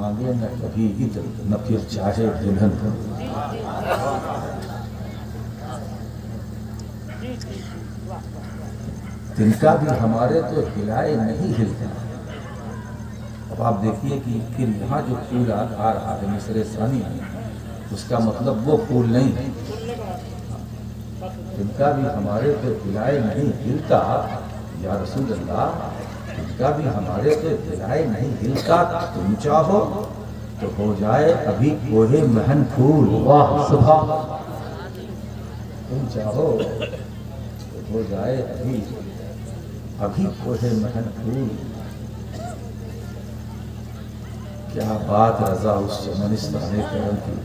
مانگے نہ کبھی عطر نہ پھر چاہے دلہن کو. تنکا بھی ہمارے تو ہلائے نہیں ہلتا. اب آپ دیکھیے کہ پھر یہاں جو پھول آ رہا ہے مصرع ثانی میں، اس کا مطلب وہ پھول نہیں ہے. تنکا بھی ہمارے تو ہلائے نہیں ہلتا یا رسول اللہ، تنکا بھی ہمارے تو ہلائے نہیں ہلتا. تم چاہو تو ہو جائے ابھی کوہ مہن پھول. واہ سبحان. تم چاہو تو ہو جائے ابھی کوہ مہن پھول. کیا بات رضا اس چمنستان کرم کی.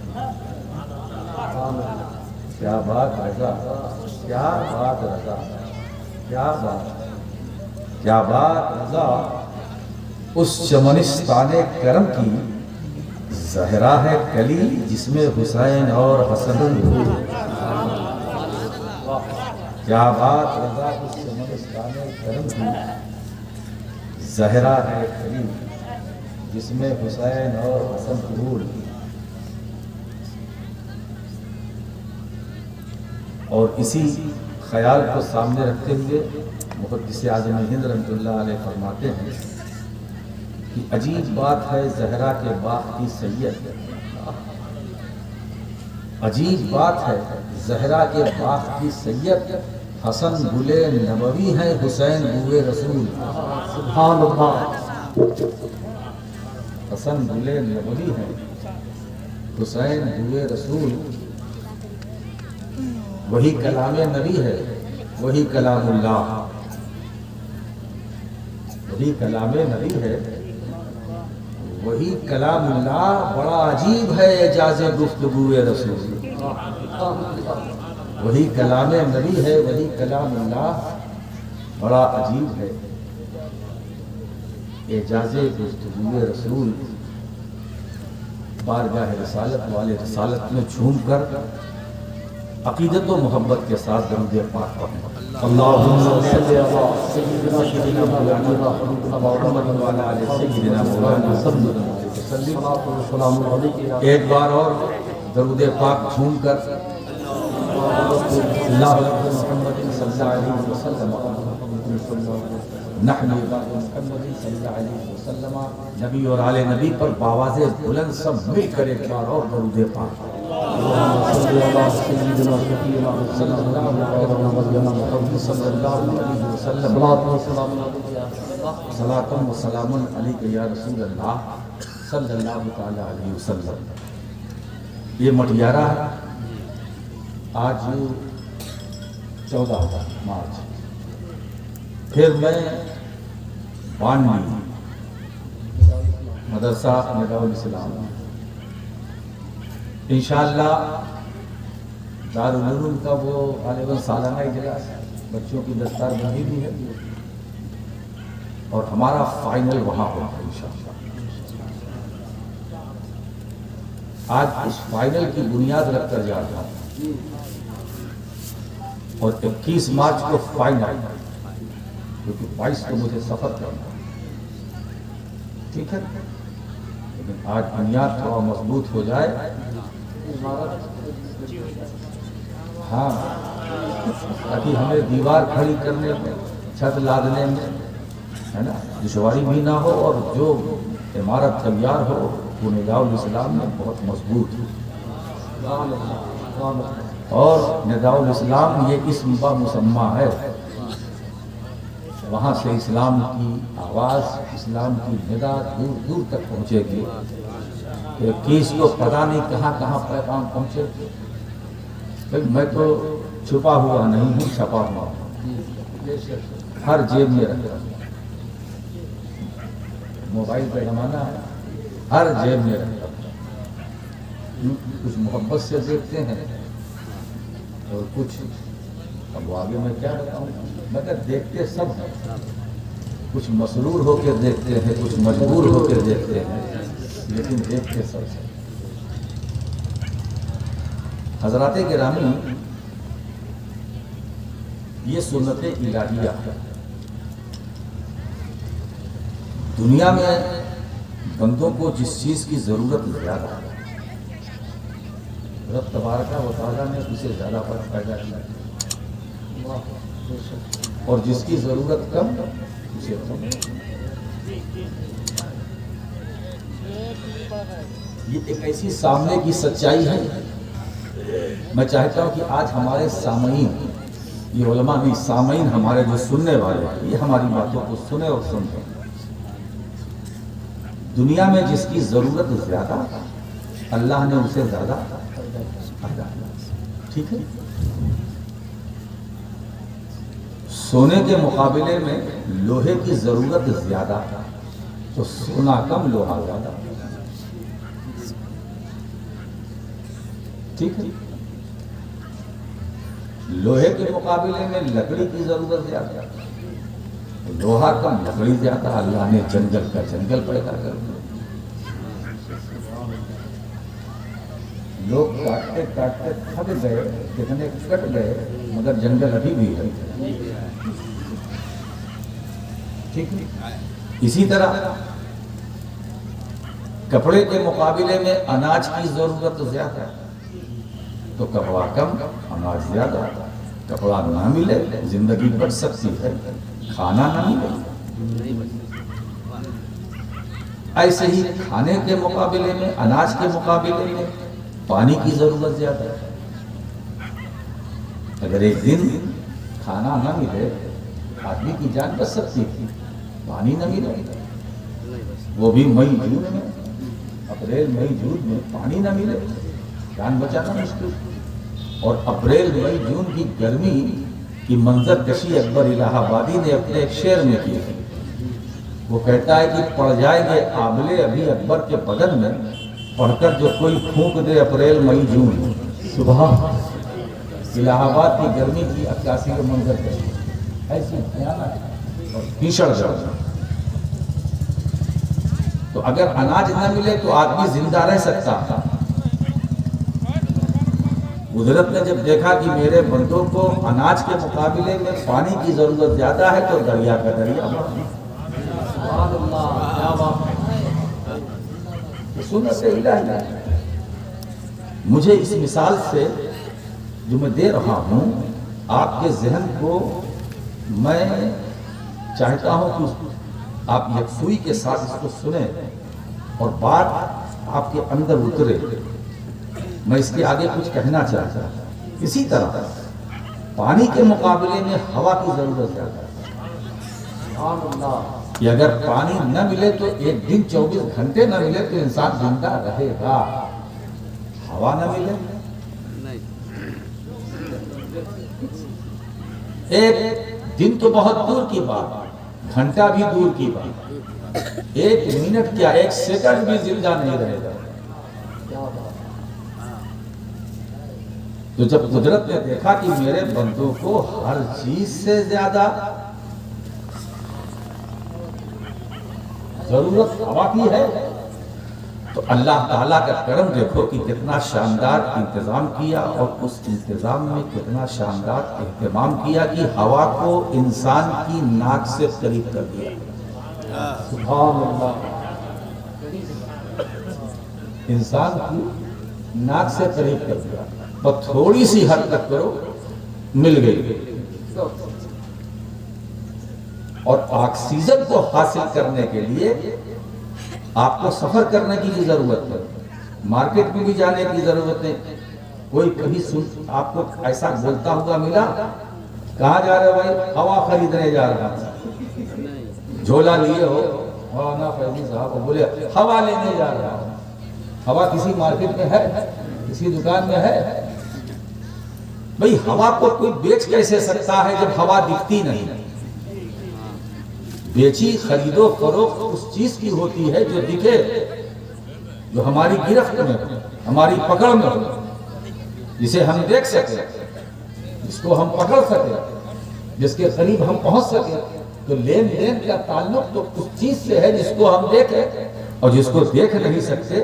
کیا بات رضا، کیا بات رضا، کیا بات رضا اس چمنستان کرم کی. زہرا ہے کلی جس میں حسین اور حسن پھول. کیا بات رضا اس چمنستان کرم کی. زہرا ہے کلی جس میں حسین اور حسن پھول. اور اسی خیال کو سامنے رکھتے ہوئے محدث اعظم ہند رحمۃ اللہ علیہ فرماتے ہیں کہ عجیب بات ہے زہرا کے باغ کی سید. عجیب بات ہے زہرا کے باغ کی سید. حسن گلے نبوی ہے حسین بوئے رسول. سبحان اللہ. حسن گلے نبوی ہے حسین بوئے رسول. وہی کلام نبی ہے وہی کلام اللہ. وہی کلام نبی ہے وہی کلام اللہ. بڑا عجیب ہے اعجاز گفتگو رسول. وہی کلام نبی ہے وہی کلام اللہ. بڑا عجیب ہے اعجاز گفتگو رسول. بارگاہ رسالت والے رسالت میں جھوم کر عقیدت و محبت کے ساتھ درود پاک پڑھیں. اللہم صلی علی سیدنا مولانا محمد و علی سیدنا مولانا صلی اللہ علیہ وسلم. ایک بار اور درود پاک جھوم کر اللہ محمد صلی اللہ علیہ وسلم نحن محمد صلی اللہ علیہ وسلم. نبی اور آل نبی پر باواز بلند سب مل کر ایک بار اور درود پاک. صلی اللہ سیدنا صلی اللہ علیہ وسلم. صلاۃ و سلام علیک یا رسول اللہ صلی اللہ تعالی علیہ وسلم. یہ مٹیارہ آج 14 مارچ. پھر میں 92 مدرسہ نداء الاسلام انشاءاللہ دارالعلوم کا وہ غالباً سالانہ اجلاس بچوں کی دستار بندی بھی ہے اور ہمارا فائنل وہاں ہوگا انشاءاللہ. آج اس فائنل کی بنیاد رکھ کر جا رہا ہوں اور 21 مارچ کو فائنل، کیونکہ 22 کو مجھے سفر کرنا ہے. ٹھیک ہے، لیکن آج بنیاد تھوڑا مضبوط ہو جائے. ہاں، تاکہ ہمیں دیوار کھڑی کرنے میں، چھت لادنے میں ہے نا دشواری بھی نہ ہو، اور جو عمارت تیار ہو وہ نداء الاسلام میں بہت مضبوط ہو. اور نداء الاسلام یہ اسم با مسمى ہے. وہاں سے اسلام کی آواز، اسلام کی ندا دور دور تک پہنچے گی. کس کو پتہ نہیں کہاں کہاں پیغام پہنچے. میں تو چھپا ہوا نہیں ہوں، چھپا ہوا ہوں. ہر جیب میں رکھتا ہوں. موبائل کا زمانہ ہے، ہر جیب میں رکھتا ہوں. کچھ محبت سے دیکھتے ہیں اور کچھ اب آگے میں کیا بتاؤں. مگر دیکھتے سب ہیں. کچھ مسرور ہو کے دیکھتے ہیں، کچھ مجبور ہو کے دیکھتے ہیں، لیکن دیکھتے سب ہیں. حضرات گرامی، یہ سنت الہیہ دنیا میں بندوں کو جس چیز کی ضرورت زیادہ ہے رب تبارک و تعالیٰ نے اسے زیادہ پر پیدا کیا اور جس کی ضرورت کم اسے کم. یہ ایک ایسی سامنے کی سچائی ہے. میں چاہتا ہوں کہ آج ہمارے سامعین، یہ علماء نہیں، سامعین ہمارے جو سننے والے ہیں، یہ ہماری باتوں کو سنے اور سنتے ہیں. دنیا میں جس کی ضرورت زیادہ اللہ نے اسے زیادہ پیدا کیا. ٹھیک ہے. سونے کے مقابلے میں لوہے کی ضرورت زیادہ تو سونا کم لوہا زیادہ. ٹھیک ہے. لوہے کے مقابلے میں لکڑی کی ضرورت زیادہ، لوہا کم لکڑی زیادہ. اللہ نے جنگل کا جنگل پیدا کر دیا. لوگ کاٹتے کاٹتے تھک گئے، کتنے کٹ گئے، مگر جنگل ابھی بھی ہے. ٹھیک ہے. اسی طرح کپڑے کے مقابلے میں اناج کی ضرورت زیادہ تو کپڑا کم اناج زیادہ. کپڑا نہ ملے زندگی بچ سکتی ہے، کھانا نہ ملے. ایسے ہی کھانے کے مقابلے میں، اناج کے مقابلے میں پانی کی ضرورت زیادہ ہے. اگر ایک دن کھانا نہ ملے آدمی کی جان بچ سکتی تھی، پانی نہ ملے وہ بھی مئی جون میں، اپریل مئی جون میں پانی نہ ملے جان بچانا مشکل. اور اپریل مئی جون کی گرمی کی منظر کشی اکبر الہ آبادی نے اپنے ایک شعر میں کی. وہ کہتا ہے کہ پڑ جائیں گے آبلے ابھی اکبر کے بدن میں، پڑھ کر جو کوئی پھونک دے اپریل مئی جون. صبح الہ آباد کی گرمی کی عکاسی کا منظر کشی ایسی بھیانک اور بھیشن گرمی. تو اگر اناج نہ ملے تو آدمی زندہ رہ سکتا تھا. قدرت نے جب دیکھا کہ میرے بندوں کو اناج کے مقابلے میں پانی کی ضرورت زیادہ ہے تو دریا کا دریا بڑھ گیا. سنت الہی. مجھے اس مثال سے جو میں دے رہا ہوں آپ کے ذہن کو میں چاہتا ہوں کہ آپ یکسوئی کے ساتھ اس کو سنیں اور بات آپ کے اندر اترے. میں اس کے آگے کچھ کہنا چاہتا ہوں. اسی طرح پانی کے مقابلے میں ہوا کی ضرورت زیادہ ہے. کہ اگر پانی نہ ملے تو ایک دن 24 گھنٹے نہ ملے تو انسان زندہ رہے گا. ہوا نہ ملے ایک دن تو بہت دور کی بات، گھنٹہ بھی دور کی بات، ایک منٹ کیا ایک سیکنڈ بھی زندہ نہیں رہے گا. تو جب قدرت نے دیکھا کہ میرے بندوں کو ہر چیز سے زیادہ ضرورت ہوا کی ہے تو اللہ تعالیٰ کا کرم دیکھو کہ کتنا شاندار انتظام کیا، اور اس انتظام میں کتنا شاندار اہتمام کیا کہ ہوا کو انسان کی ناک سے قریب کر دیا. سبحان اللہ. انسان کی ناک سے قریب کر دیا. بس تھوڑی سی حد تک کرو مل گئی. اور آکسیجن کو حاصل کرنے کے لیے آپ کو سفر کرنے کی بھی ضرورت ہے، مارکیٹ میں بھی جانے کی ضرورت ہے. کوئی کبھی آپ کو ایسا بولتا ہوا ملا کہاں جا رہے ہو بھائی؟ ہوا خریدنے جا رہا تھا. جھولا لیے ہو مولانا فیضی صاحب کو بولے ہوا لینے جا رہا ہوں. ہوا کسی مارکیٹ میں ہے؟ کسی دکان میں ہے؟ بھئی ہوا کو کوئی بیچ کیسے سکتا ہے جب ہوا دکھتی نہیں؟ بیچی خرید و فروخت اس چیز کی ہوتی ہے جو دکھے، جو ہماری گرفت میں ہو، ہماری پکڑ میں ہو، جسے ہم دیکھ سکیں، جس کو ہم پکڑ سکیں، جس کے قریب ہم پہنچ سکیں. تو لین دین کا تعلق تو اس چیز سے ہے جس کو ہم دیکھیں، اور جس کو دیکھ نہیں سکتے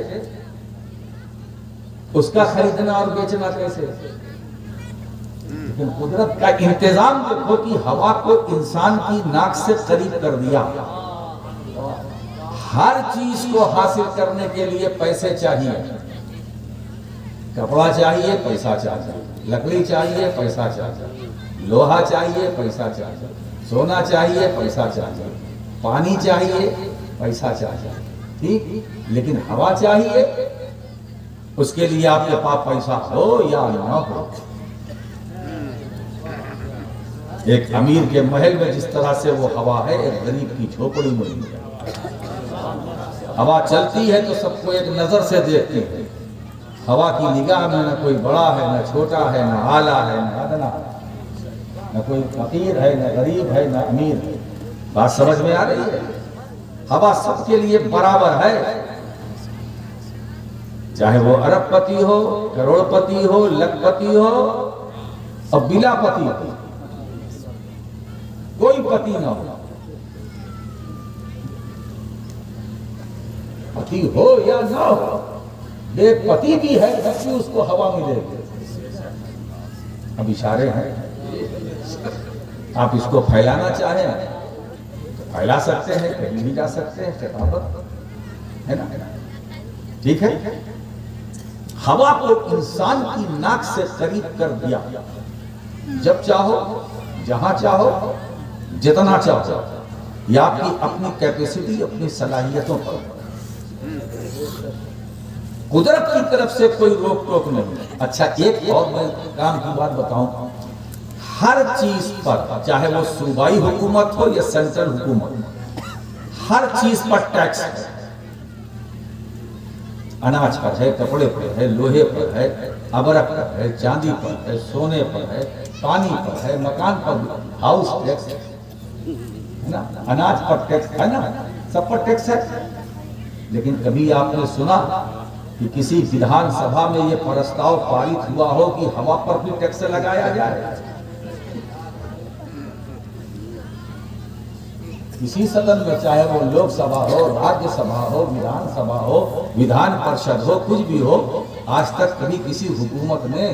اس کا خریدنا اور بیچنا کیسے؟ لیکن قدرت کا انتظام دیکھو کہ ہوا کو انسان کی ناک سے قریب کر دیا. ہر چیز کو حاصل کرنے کے لیے پیسے چاہیے. کپڑا چاہیے، پیسہ چاہیے. لکڑی چاہیے، پیسہ چاہیے. لوہا چاہیے، پیسہ چاہیے. سونا چاہیے، پیسہ چاہیے. پانی چاہیے، پیسہ چاہیے. ٹھیک، لیکن ہوا چاہیے. اس کے لیے آپ کے پاس پیسہ ہو یا نہ ہو. ایک امیر کے محل میں جس طرح سے وہ ہوا ہے، ایک غریب کی جھوپڑی میں نہیں ہے. ہوا چلتی ہے تو سب کو ایک نظر سے دیکھتی ہے. ہوا کی نگاہ میں نہ کوئی بڑا ہے، نہ چھوٹا ہے، نہ اعلیٰ ہے، نہ ادنا، نہ کوئی فقیر ہے، نہ غریب ہے، نہ امیر ہے. بات سمجھ میں آ رہی ہے؟ ہوا سب کے لیے برابر ہے، چاہے وہ ارب پتی ہو، کروڑ پتی ہو، لکھ پتی ہو اور بلا پتی ہو. کوئی پتی نہ ہو، پتی ہو یا نہ ہو، بے پتی بھی ہے جب بھی اس کو ہوا ملے گی. اب اشارے ہیں. آپ اس کو پھیلانا چاہیں تو پھیلا سکتے ہیں، کہیں بھی جا سکتے ہیں. خطابت ہے نا؟ ٹھیک ہے. ہوا کو انسان کی ناک سے قریب کر دیا. جب چاہو، جہاں چاہو، جتنا چاہو. یہ آپ کی اپنی کیپیسٹی، اپنی صلاحیتوں پر. قدرت کی طرف سے کوئی روک ٹوک نہیں. اچھا، ایک اور میں کام کی بات بتاؤں. ہر چیز پر، چاہے وہ صوبائی حکومت ہو یا سینٹرل حکومت، ہر چیز پر ٹیکس ہے. اناج پر ہے، کپڑے پر ہے، لوہے پر ہے، ابرق پر ہے، چاندی پر ہے، سونے پر ہے، پانی پر ہے، مکان پر بھی. ہاؤس ٹیکس ہے نا، اناج پر ٹیکس ہے نا، سب پر ٹیکس ہے. لیکن کبھی آپ نے سنا کہ کسی وِدھان سبھا میں یہ پرستاؤ پارت ہوا ہو کہ ہوا پر بھی ٹیکس لگایا جائے؟ کسی سدن میں، چاہے وہ لوک سبھا ہو، راجیہ سبھا ہو، وِدھان سبھا ہو، وِدھان پرشد ہو، کچھ بھی ہو، آج تک کبھی کسی حکومت نے،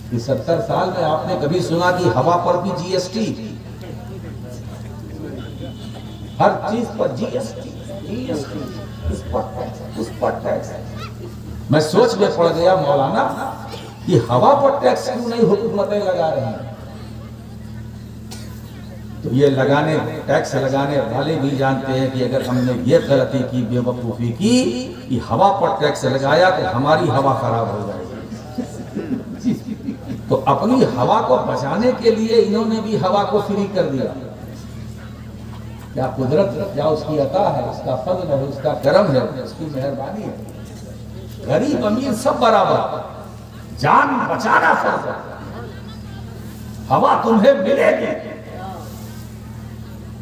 کہ 70 سال میں آپ نے کبھی سنا کہ ہوا پر بھی جی ایس ٹی؟ ہر چیز پر G S T, G S T, اس پر ٹیکس، اس پر ٹیکس. میں سوچ میں پڑ گیا مولانا کہ ہوا پر ٹیکس کیوں نہیں حکومتیں لگا رہی ہیں؟ تو یہ ٹیکس لگانے والے بھی جانتے ہیں کہ اگر ہم نے یہ غلطی کی، بے وقوفی کی کہ ہوا پر ٹیکس لگایا تو ہماری ہوا خراب ہو جائے گی. تو اپنی ہوا کو بچانے کے لیے انہوں نے بھی ہوا کو فری کر دیا. کیا قدرت، کیا اس کی عطا ہے، اس کا فضل ہے، اس کا کرم ہے، اس کی مہربانی ہے. غریب امیر سب برابر، جان بچانا فرض ہے. ہوا تمہیں ملے گی.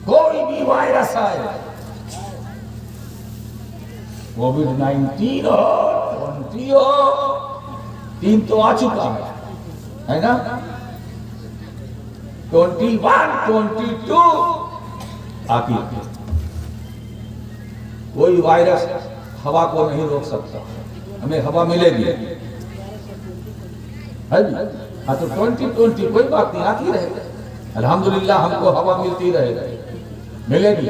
کوئی بھی وائرس آئے، کووڈ-19 ہو، 20 ہو، 3 تو آ چکا ہے نا، 21، 22 آتی. کوئی وائرس ہوا کو نہیں روک سکتا. ہمیں ہوا ملے گی. ہاں تو 2020 کوئی بات نہیں، آتی رہے گی. الحمدللہ ہم کو ہوا ملتی رہے گی، ملے گی،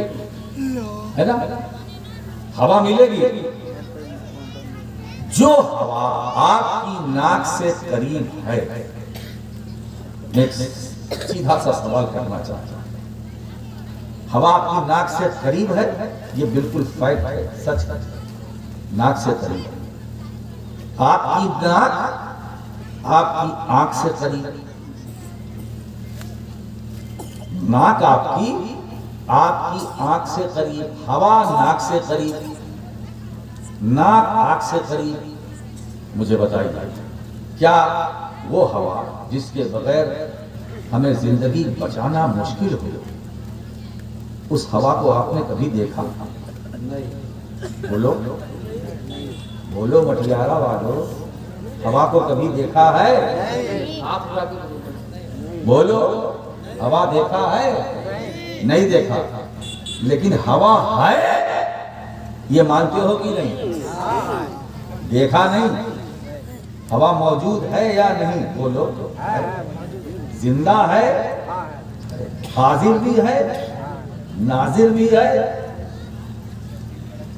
ہے نا؟ ہوا ملے گی. جو ہوا آپ کی ناک سے قریب ہے، میں سیدھا سا سوال کرنا چاہتا ہوں. ہوا آپ کی ناک سے قریب ہے، یہ بالکل فیکٹ ہے، سچ ہے. ناک سے قریب ہے. آپ کی ناک آپ کی آنکھ سے قریب ہے. ناک آپ کی آنکھ سے قریب، ہوا ناک سے قریب، ناک آنکھ سے قریب. مجھے بتائیے، کیا وہ ہوا جس کے بغیر ہمیں زندگی بچانا مشکل ہو، اس ہوا کو آپ نے کبھی دیکھا؟ بولو بولو مٹیارہ والو، ہوا کو کبھی دیکھا ہے؟ بولو، ہوا دیکھا ہے؟ نہیں دیکھا. لیکن ہوا ہے یہ مانتے ہو کہ نہیں؟ دیکھا نہیں، ہوا موجود ہے یا نہیں؟ بولو. زندہ ہے، حاضر بھی ہے، ناظر بھی ہے.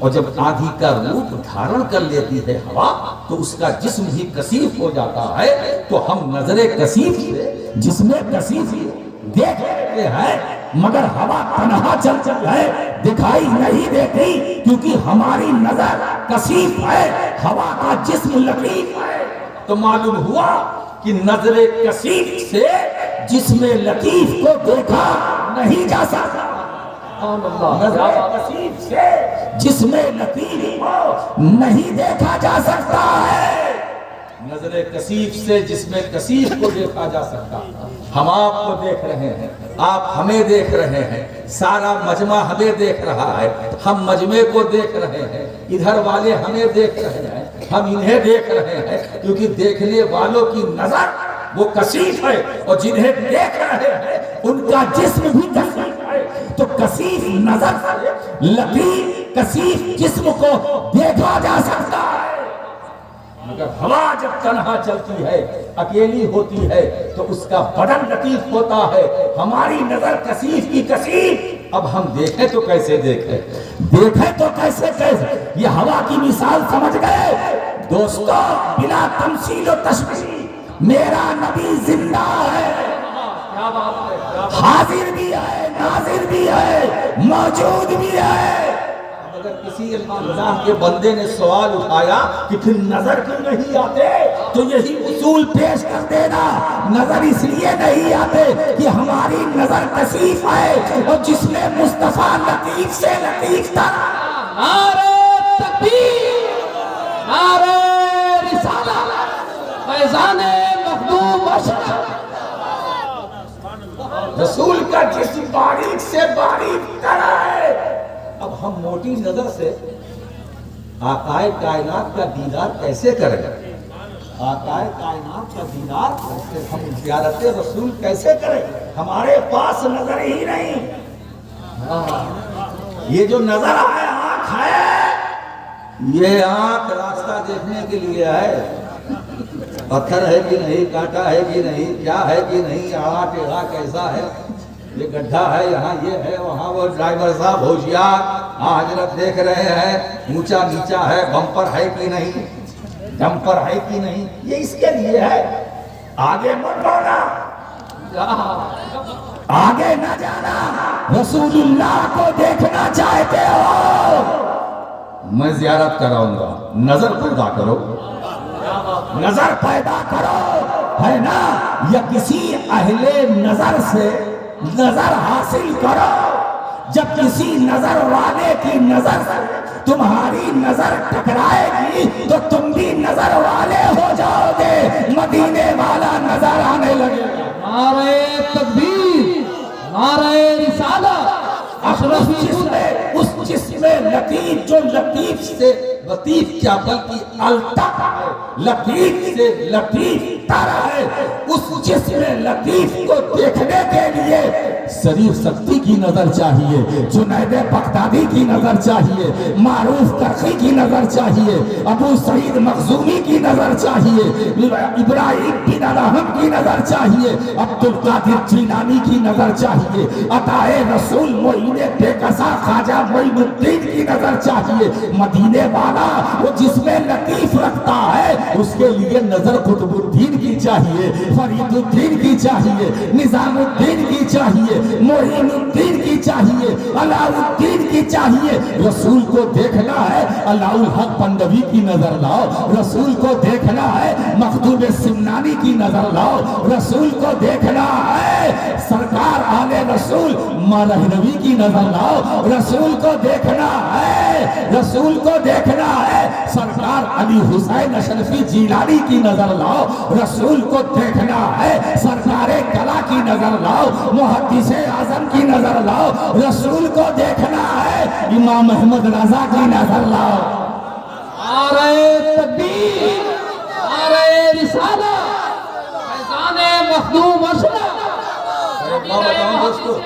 اور جب آندھی کا روپ دھارن کر لیتی ہے ہوا تو اس کا جسم بھی کثیف ہو جاتا ہے، تو ہم نظر کثیف سے جسم کثیف دیکھ لیتے ہیں، مگر ہوا تنہا چلتی ہے، دکھائی نہیں دیتی، کیونکہ ہماری نظر کثیف ہے، ہوا کا جسم لطیف ہے۔ تو معلوم ہوا کہ نظر کثیف سے جسم لطیف کو دیکھا نہیں جا سکتا، نظر کثیف سے جسم لطیف کو نہیں دیکھا جا سکتا ہے، نظر کثیف سے جسم کثیف کو دیکھا جا سکتا۔ ہم آپ کو دیکھ رہے ہیں، آپ ہمیں دیکھ رہے ہیں، سارا مجمع ہمیں دیکھ رہا ہے، ہم مجمع کو دیکھ رہے ہیں، ادھر والے ہمیں دیکھ رہے ہیں، ہم انہیں دیکھ رہے ہیں، کیونکہ دیکھنے والوں کی نظر وہ کثیف ہے، اور جنہیں دیکھ رہے ہیں ان کا جسم بھی کثیف ہے۔ تو کثیف نظر سے لطیف کثیف جسم کو دیکھا جا سکتا ہے، مگر ہوا جب تنہا چلتی ہے، اکیلی ہوتی ہے، تو اس کا بدن لطیف ہوتا ہے، ہماری نظر کثیف کی کثیف۔ اب ہم دیکھیں تو کیسے دیکھیں، دیکھیں تو کیسے یہ ہوا کی مثال سمجھ گئے دوستو؟ بلا تمثیل و تشبیہ میرا نبی زندہ ہے، حاضر بھی ہے، ناظر بھی ہے، موجود بھی ہے۔ اگر کسی اللہ کے بندے نے سوال اٹھایا کہ پھر نظر کیوں نہیں آتے، تو یہی اصول پیش کر دینا، نظر اس لیے نہیں آتے کہ ہماری نظر کثیف ہے، اور جس نے مصطفیٰ لطیف سے لطیف تھا۔ نعرہ تکبیر، نعرہ رسالہ، فیضان مخدوم اشرف۔ رسول کا جسم باریک سے باریک طرح ہے۔ اب ہم موٹی نظر سے آقائے کائنات کا دیدار کیسے کریں؟ آقائے کائنات کا دیدار کیسے، ہم زیارت رسول کیسے کریں؟ ہمارے پاس نظر ہی نہیں۔ یہ جو نظر آئے آنکھ ہے، یہ آنکھ راستہ دیکھنے کے لیے ہے، پتھر ہے کہ نہیں، کانٹا ہے کہ نہیں، کیا ہے کہ نہیں، آڑا ٹیڑھا کیسا ہے، یہ گڈھا ہے، یہاں یہ ہے، وہاں وہ ڈرائیور صاحب ہوشیار، حضرت دیکھ رہے ہیں، اونچا نیچا ہے، بمپر ہے کہ نہیں، ڈمپر ہے کہ نہیں، یہ اس کے لیے ہے۔ آگے مت بڑھنا، آگے نہ جانا، رسول اللہ کو دیکھنا چاہتے ہو، میں زیارت کراؤں گا، نظر پیدا کرو، نظر پیدا کرو، ہے نا، یا کسی اہل نظر سے نظر حاصل کرو۔ جب کسی نظر والے کی نظر تمہاری نظر ٹکرائے گی تو تم بھی نظر والے ہو جاؤ گے، مدینے والا نظر آنے لگے گا۔ نعرہ تکبیر، نعرہ رسالہ، اس جسم لطیف جو لطیف سے لطیف کیا بلکہ الطف ہے، لطیف سے لطیف تر ہے، اس جسم لطیف کو دیکھنے کے لیے شریف سختی کی نظر چاہیے، جنید بغدادی کی نظر چاہیے، معروف کرخی کی نظر چاہیے، ابو سعید مخزومی کی نظر چاہیے، ابراہیم بن ادہم کی نظر چاہیے، عبدالقادر جیلانی کی نظر چاہیے، عطائے رسول معین بے قصا خواجہ معین الدین کی نظر چاہیے۔ مدینے والا وہ جس میں لطیف رکھتا ہے، اس کے لیے نظر قطب الدین کی چاہیے، فرید الدین کی چاہیے، نظام الدین کی چاہیے، معین الدین کی چاہیے، علاء الدین کی چاہیے۔ رسول کو دیکھنا ہے، علاء الحق پندوی کی نظر لاؤ، رسول کو دیکھنا ہے، مخدوم سمنانی کی نظر لاؤ، رسول کو دیکھنا ہے، سرکار آل رسول مارہنوی کی نظر لاؤ، رسول کو دیکھنا ہے، رسول کو دیکھنا ہے، سرکار علی حسین اشرفی جیلانی کی نظر لاؤ، رسول کو دیکھنا ہے، سرکار کلا کی نظر لاؤ، محدث اعظم کی نظر لاؤ، رسول کو دیکھنا ہے، امام احمد رضا کی نظر لاؤ۔ نعرہ تکبیر، نعرہ رسالہ، فیضان مخدوم اشرف۔ بتاؤں دوستو،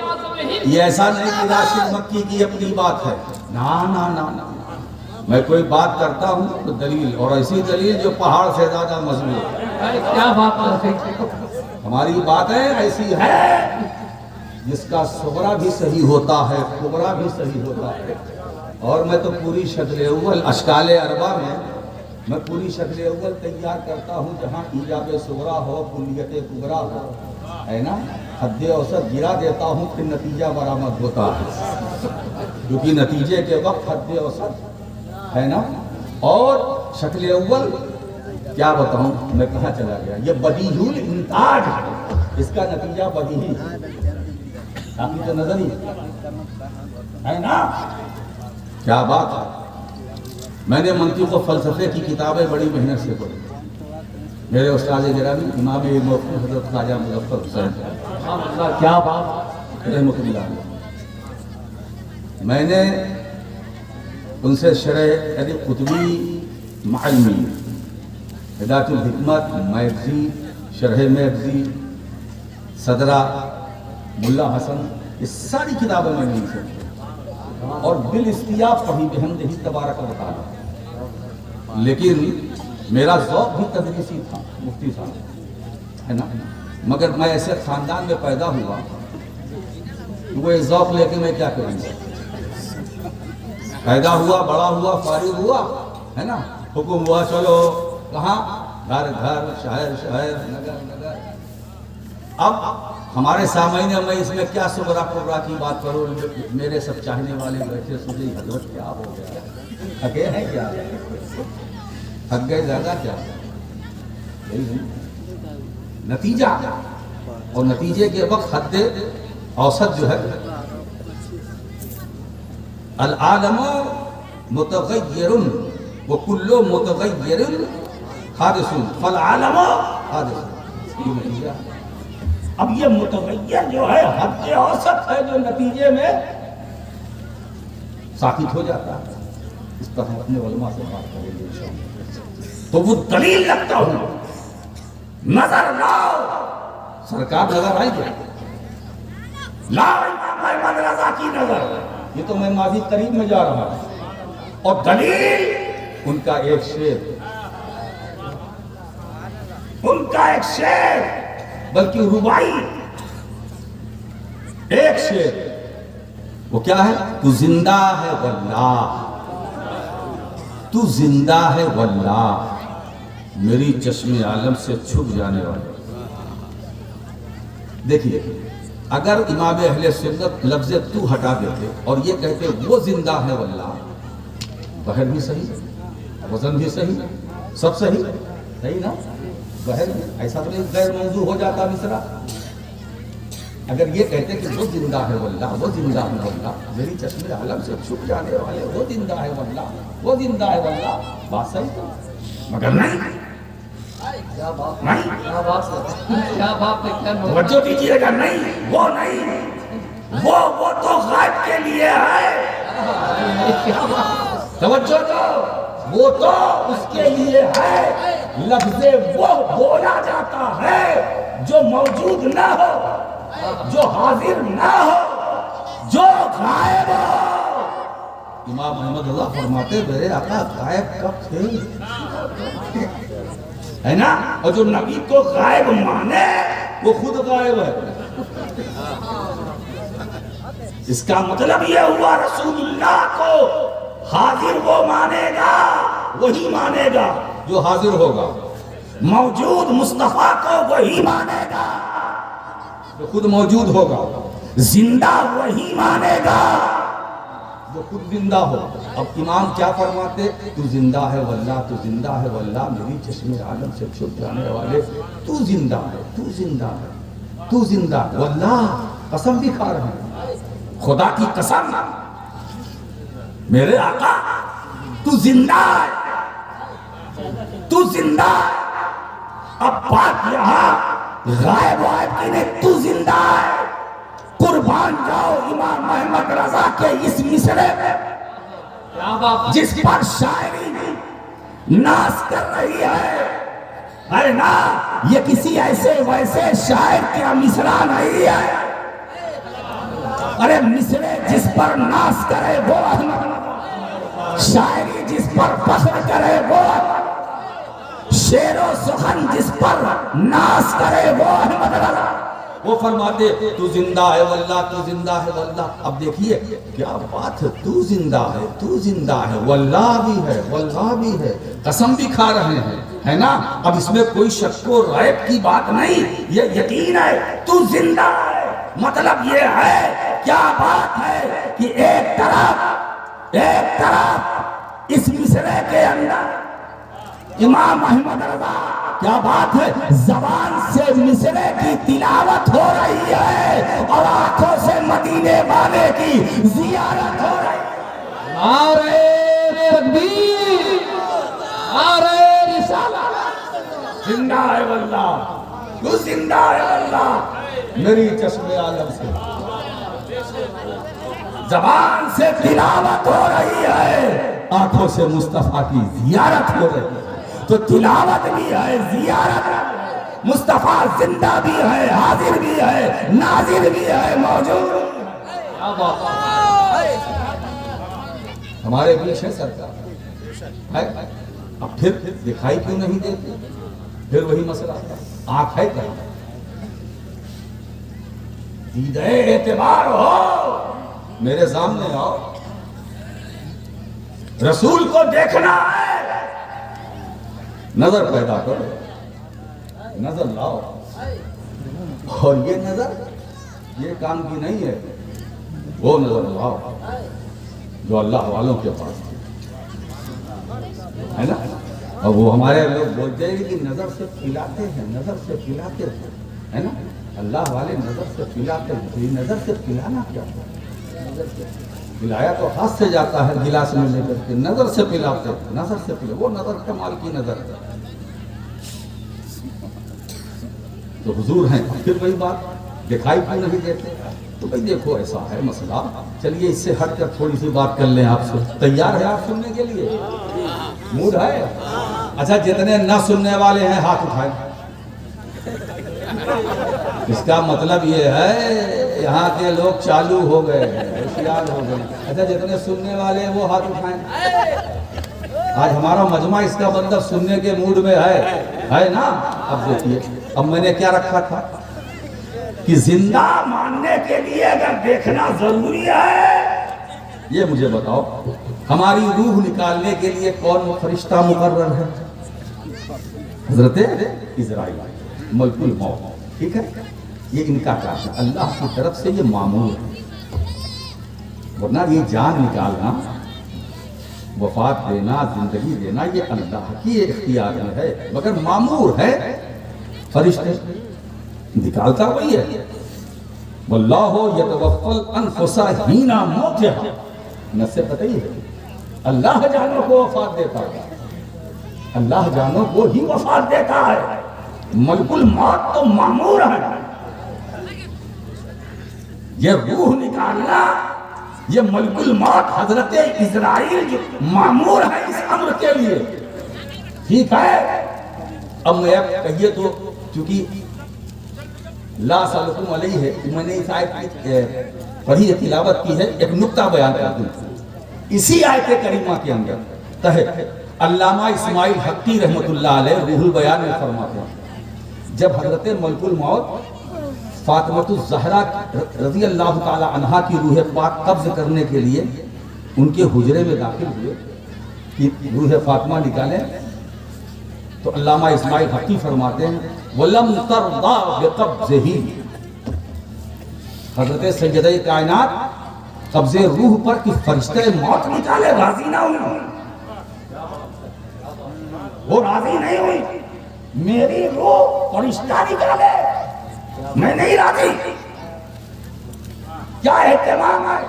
یہ ایسا نہیں کہ راشد مکی کی اپنی بات ہے، نا نا نا نا، میں کوئی بات کرتا ہوں تو دلیل، اور ایسی دلیل جو پہاڑ سے زیادہ مضبوط ہے۔ کیا بات کرتے ہیں، ہماری باتیں ایسی ہے جس کا صغرا بھی صحیح ہوتا ہے، کبرا بھی صحیح ہوتا ہے۔ اور میں تو پوری شکل اول اشکال اربع میں پوری شکل اول تیار کرتا ہوں، جہاں ایجاب صغرا ہو، کلیت کبرا ہو، ہے نا، حد اوسط گرا دیتا ہوں، پھر نتیجہ برآمد ہوتا ہے، کیونکہ نتیجے کے وقت حد اوسط ہے نا۔ اور شکل اول کیا بتاؤں میں، کہاں چلا گیا، یہ بدیہی الانتاج اس کا نتیجہ بدیہی، باقی تو نظر ہی ہے نا۔ کیا بات ہے، میں نے منطق و فلسفے کی کتابیں بڑی محنت سے پڑھی، میرے استاد گرامی امام موقع حضرت خواجہ مظفر حسین، کیا بات، رحمۃ اللہ علیہ، میں نے ان سے شرح علی قطبی معلمی، ہدایت الحکمت میگزی، شرح میگزی، صدرہ ملا حسن، یہ ساری کتابیں میں نے ان سے اور بالاستیاب پڑھی بحمدہ تبارک و تعالی، لیکن میرا ذوق بھی تدریسی تھا، مفتی صاحب ہے نا، مگر میں ایسے خاندان میں پیدا ہوا کہ وہ ذوق لے کے میں کیا کروں گا، پیدا ہوا، بڑا ہوا، فارغ ہوا، ہے نا، حکم ہوا چلو کہاں، گھر گھر، شہر شہر، نگر نگر۔ اب ہمارے سامعین میں اس میں کیا صغرا کبرا کی بات کروں، میرے سب چاہنے والے بیٹھے سوچے حضرت کیا ہو گیا، تھکے ہیں کیا، تھک گئے زیادہ کیا، نتیجہ، اور نتیجے کے وقت حد اوسط جو ہے، العالم متغیر وکل متغیر حادث فالعالم حادث، یہ نتیجہ۔ اب یہ متغیر جو ہے حد اوسط ہے، جو نتیجے میں ثابت ہو جاتا ہے، اس پر ہم اپنے علماء سے بات کریں گے انشاءاللہ۔ تو وہ دلیل لگتا ہوں، نظر لاؤ، سرکار نظر آئی گیا، لاؤ امام احمد رضا کی نظر، یہ تو میں ماضی قریب میں جا رہا ہوں، اور دلیل ان کا ایک شعر، ان کا ایک شعر، بلکہ ربائی ایک شعر، وہ کیا ہے، تو زندہ ہے واللہ، تو زندہ ہے واللہ، میری چشم عالم سے چھپ جانے والے۔ دیکھیے، اگر امام اہل سنت لفظ تو ہٹا دیتے اور یہ کہتے وہ زندہ ہے واللہ، بہر بھی صحیح، وزن بھی صحیح، سب صحیح، صحیح نا، بہر ایسا تو نہیں غیر موضوع ہو جاتا مصرع۔ اگر یہ کہتے کہ وہ زندہ ہے واللہ، وہ زندہ ہے واللہ، میری چشم عالم سے چھپ جانے والے، وہ زندہ ہے واللہ، وہ زندہ ہے واللہ، بات صحیح تو، مگر نہیں، کیا بات، نہیں، کیا بات ہے، کیا بات ہے، کیا نوٹ، توجہ دیجیے گا، نہیں، وہ نہیں، وہ تو غائب کے لیے ہے، کیا بات، توجہ دو، وہ تو اس کے لیے ہے، لفظ وہ بولا جاتا ہے جو موجود نہ ہو، جو حاضر نہ ہو، جو غائب ہو۔ امام احمد رضا فرماتے میرے آقا غائب کب تھے، ہے نا، اور جو نبی کو غائب مانے وہ خود غائب ہے۔ اس کا مطلب یہ ہوا رسول اللہ کو حاضر وہ مانے گا، وہی مانے گا جو حاضر ہوگا، موجود مصطفیٰ کو وہی مانے گا جو خود موجود ہوگا، زندہ وہی مانے گا جو خود زندہ ہو۔ اب امام کیا فرماتے، تو زندہ ہے واللہ، تو زندہ ہے واللہ، میری چشم عالم سے چھپ جانے والے، تو زندہ ہے، تو زندہ ہے، تو زندہ ہے واللہ، قسم بھی کھا رہے ہیں، خدا کی قسم، میرے آقا تو زندہ ہے، تو زندہ ہے۔ اب بات یہاں غائب وائب کی نہیں، تو زندہ ہے۔ قربان جاؤ امام احمد رضا کے اس مصرے میں، کیا بات، جس پر شاعری ناز کر رہی ہے نا، یہ کسی ایسے ویسے شاعر کا مصرع نہیں ہے، ارے مصرے جس پر ناز کرے وہ احمد، شاعری جس پر فخر کرے وہ احمد، شعر و سخن جس پر ناز کرے وہ احمد رضا۔ وہ فرماتے تو زندہ ہے واللہ، تو زندہ ہے واللہ۔ اب دیکھیے کیا بات ہے، تو زندہ ہے، تو زندہ ہے، واللہ بھی ہے، واللہ بھی ہے، قسم بھی کھا رہے ہیں، ہے نا؟ اب اس میں کوئی شک و ریب کی بات نہیں، یہ یقین ہے تو زندہ ہے۔ مطلب یہ ہے کیا بات ہے کہ ایک طرف اس مصرے کے اندر امام احمد رضا، کیا بات ہے، زبان سے مصرے کی تلاوت ہو رہی ہے اور آنکھوں سے مدینے والے کی زیارت ہو رہی ہے۔ نعرہ تکبیر، نعرہ رسالت، زندہ ہے واللہ، تو زندہ ہے واللہ، میری چشم عالم سے زبان سے تلاوت ہو رہی ہے، آنکھوں سے مصطفیٰ کی زیارت ہو رہی ہے۔ تو تلاوت بھی ہے، زیارت ہے، مصطفیٰ زندہ بھی ہے، حاضر بھی ہے، ناظر بھی ہے، موجود کیا بات ہے، ہمارے بیچ ہے سرکار ہے۔ اب پھر دکھائی کیوں نہیں دیتے؟ پھر وہی مسئلہ، آنکھ ہے کہیں، دیدہ اعتبار ہو، میرے سامنے آؤ، رسول کو دیکھنا ہے، نظر پیدا کرو، نظر لاؤ، اور یہ نظر یہ کام کی نہیں ہے، وہ نظر لاؤ جو اللہ والوں کے پاس ہے نا۔ اور وہ ہمارے لوگ بولتے ہیں کہ نظر سے پلاتے ہیں، نظر سے پلاتے ہیں، ہے نا، اللہ والے نظر سے پلاتے ہیں، تو یہ نظر سے پلانا کیا ہے؟ پلایا تو ہاتھ سے جاتا ہے گلاس میں لے کر کے، نظر سے پلاتے ہیں، نظر سے پلا، وہ نظر کمال کی نظر ہے۔ تو حضور ہیں، پھر وہی بات، دکھائی کیوں نہیں دیتے؟ تو بھئی دیکھو ایسا ہے مسئلہ، چلیے اس سے ہٹ کر تھوڑی سی بات کر لیں آپ سے، تیار ہے آپ سننے کے لیے؟ موڈ ہے؟ اچھا جتنے نہ سننے والے ہیں ہاتھ اٹھائیں۔ اس کا مطلب یہ ہے یہاں کے لوگ چالو ہو گئے ہیں، ہوشیار ہو گئے۔ اچھا جتنے سننے والے ہیں وہ ہاتھ اٹھائیں۔ آج ہمارا مجمع اس کا مطلب سننے کے موڈ میں ہے نا؟ اب دیکھیے، اب میں نے کیا رکھا تھا کہ زندہ ماننے کے لیے اگر دیکھنا ضروری ہے، یہ مجھے بتاؤ ہماری روح نکالنے کے لیے کون فرشتہ مقرر ہے؟ حضرت اسرائیل، ملک الموت، ٹھیک ہے، یہ ان کا کام ہے، اللہ کی طرف سے یہ معمول ہے، ورنہ یہ جان نکالنا، وفات دینا، زندگی دینا، یہ اللہ کی اختیار میں ہے، مگر معمور ہے، فرشتے نکالتا وہی ہے۔ واللہ یتوفی الانفس حین موتہا، نص سے پتہ ہی ہے، اللہ جانوں کو وفات دیتا ہے، اللہ جانوں کو ہی وفات دیتا ہے، ملک الموت تو معمور ہے۔ یہ روح نکالنا، یہ ملک الموت حضرت اسرائیل جو معمور ہے اس امر کے لیے، ٹھیک ہے۔ اب میں کہیے تو چونکہ لا سالکم علیہ ہے، میں نے اس آیت کی پڑھی ہے، تلاوت کی ہے، ایک نقطہ بیان کر دوں اسی آیت کریمہ کے اندر تحت علامہ اسماعیل حقی رحمۃ اللہ علیہ روح البیان میں فرماتے ہیں، جب حضرت ملک الموت فاطمۃ الزہرا رضی اللہ تعالی عنہا کی روح پاک قبض کرنے کے لیے ان کے حجرے میں داخل ہوئے کہ روح فاطمہ نکالیں، تو علامہ اسماعیل حقی فرماتے ہیں وَلَمْ تَرْضَى بِقَبْضِهِ، حضرت سیدہ کائنات قبض روح پر کہ فرشتہ موت نکالے راضی نہ ہوئی، وہ راضی نہیں ہوئی، میری روح فرشتہ نکالے میں نہیں راضی، کیا اہتمام ہے۔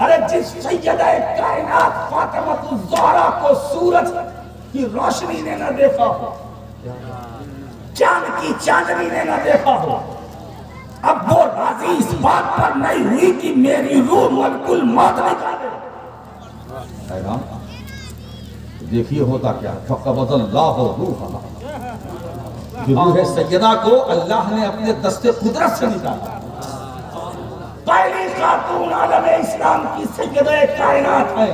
ارے جس سیدہ کائنات فاطمۃ الزہرا کو سورج کی روشنی نے نہ دیکھا ہو، چاند کی چاندنی نے نہ دیکھا ہو، اب وہ راضی اس بات پر نہیں ہوئی کہ میری روح ملک الموت نکالے۔ دیکھیے ہوتا کیا، فقبض اللہ روحها، روح سیدہ کو اللہ نے اپنے دست قدرت سے نکالا، پہلی خاتون عالم اسلام کی سیدہ کائنات ہے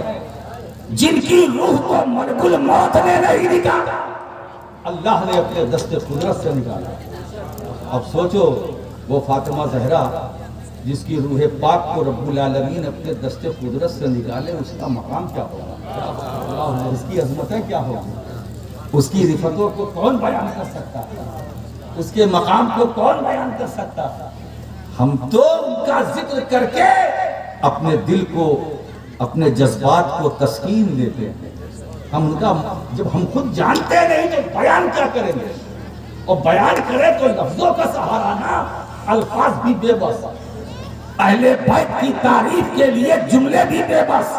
جن کی روح کو ملک الموت نے نہیں نکالا، اللہ نے اپنے دست قدرت سے نکالا۔ اب سوچو وہ فاطمہ زہرا جس کی روح پاک کو رب العالمین اپنے دست قدرت سے نکالے، اس کا مقام کیا ہوگا، اس کی عظمتیں کیا ہوگی، اس کی رفتوں کو کون بیان کر سکتا ہے، اس کے مقام کو کون بیان کر سکتا ہے۔ ہم تو ان کا ذکر کر کے اپنے دل کو، اپنے جذبات کو تسکین دیتے ہیں۔ ہم ان کا جب ہم خود جانتے نہیں تو بیان کیا کریں گے، اور بیان کریں تو لفظوں کا سہارا نہ، الفاظ بھی بے بس، اہل بیت کی تعریف کے لیے جملے بھی بے بس،